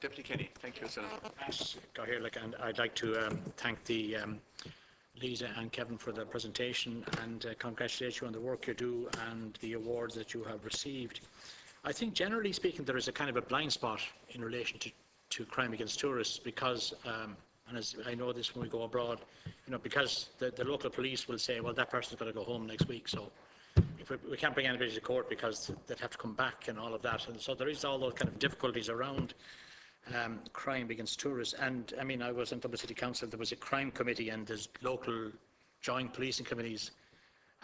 Deputy Kenny, thank you, Senator. Thanks, Gairlic, and I'd like to thank the Lisa and Kevin for the presentation and congratulate you on the work you do and the awards that you have received. I think generally speaking there is a kind of a blind spot in relation to crime against tourists because, and as I know this when we go abroad, because the local police will say, well, that person's got to go home next week, so if we can't bring anybody to court because they'd have to come back and all of that. And so there is all those kind of difficulties around crime against tourists. And I mean, I was in Dublin City Council, there was a crime committee and there's local joint policing committees,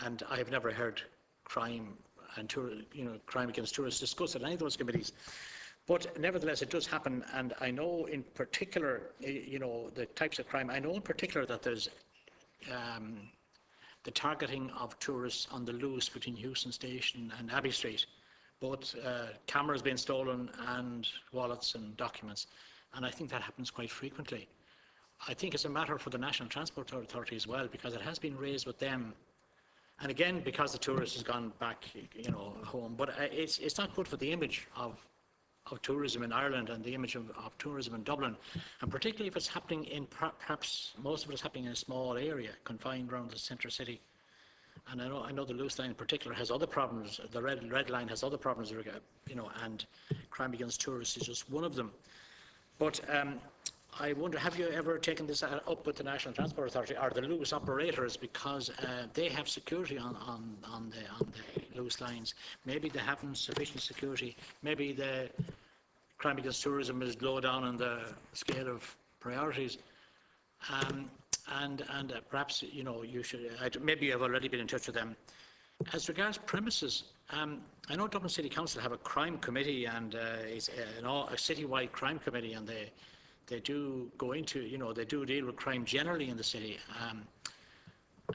and I have never heard crime and crime against tourists discussed at any of those committees. But nevertheless, it does happen, and I know in particular, the types of crime. I know in particular that there's the targeting of tourists on the loose between Houston Station and Abbey Street, both cameras being stolen and wallets and documents, and I think that happens quite frequently. I think it's a matter for the National Transport Authority as well, because it has been raised with them, and again because the tourist has gone back, home. But it's not good for the image of tourism in Ireland and the image of tourism in Dublin, and particularly if it's happening in perhaps most of it is happening in a small area confined around the centre city. And I know the loose line in particular has other problems. The red line has other problems, and crime against tourists is just one of them. But I wonder, have you ever taken this up with the National Transport Authority or the loose operators, because they have security on the loose lines? Maybe they haven't sufficient security. Maybe the crime against tourism is low down on the scale of priorities. And perhaps you should. Maybe you have already been in touch with them. As regards premises, I know Dublin City Council have a crime committee, and it's a citywide crime committee, and they do go into, they do deal with crime generally in the city.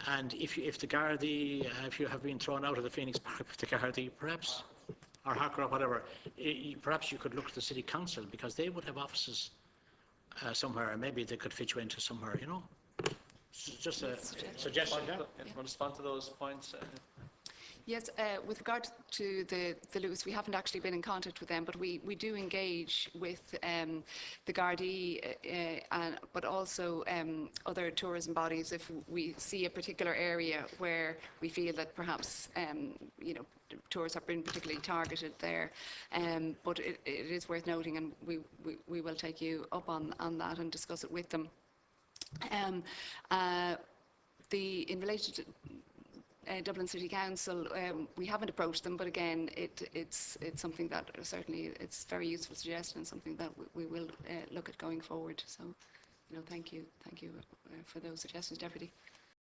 And if the Gardaí, if you have been thrown out of the Phoenix Park with the Gardaí, perhaps, or Harker or whatever, perhaps you could look to the City Council, because they would have offices somewhere, and maybe they could fit you into somewhere, Just a suggestion. Yeah. Want to respond to those points? Yes, with regard to the Lewis, we haven't actually been in contact with them, but we do engage with the Gardaí, but also other tourism bodies if we see a particular area where we feel that perhaps tourists have been particularly targeted there. But it is worth noting, and we will take you up on that and discuss it with them. In relation to Dublin City Council, we haven't approached them, but again, it's something that certainly it's a very useful suggestion and something that we will look at going forward. So, thank you for those suggestions, Deputy.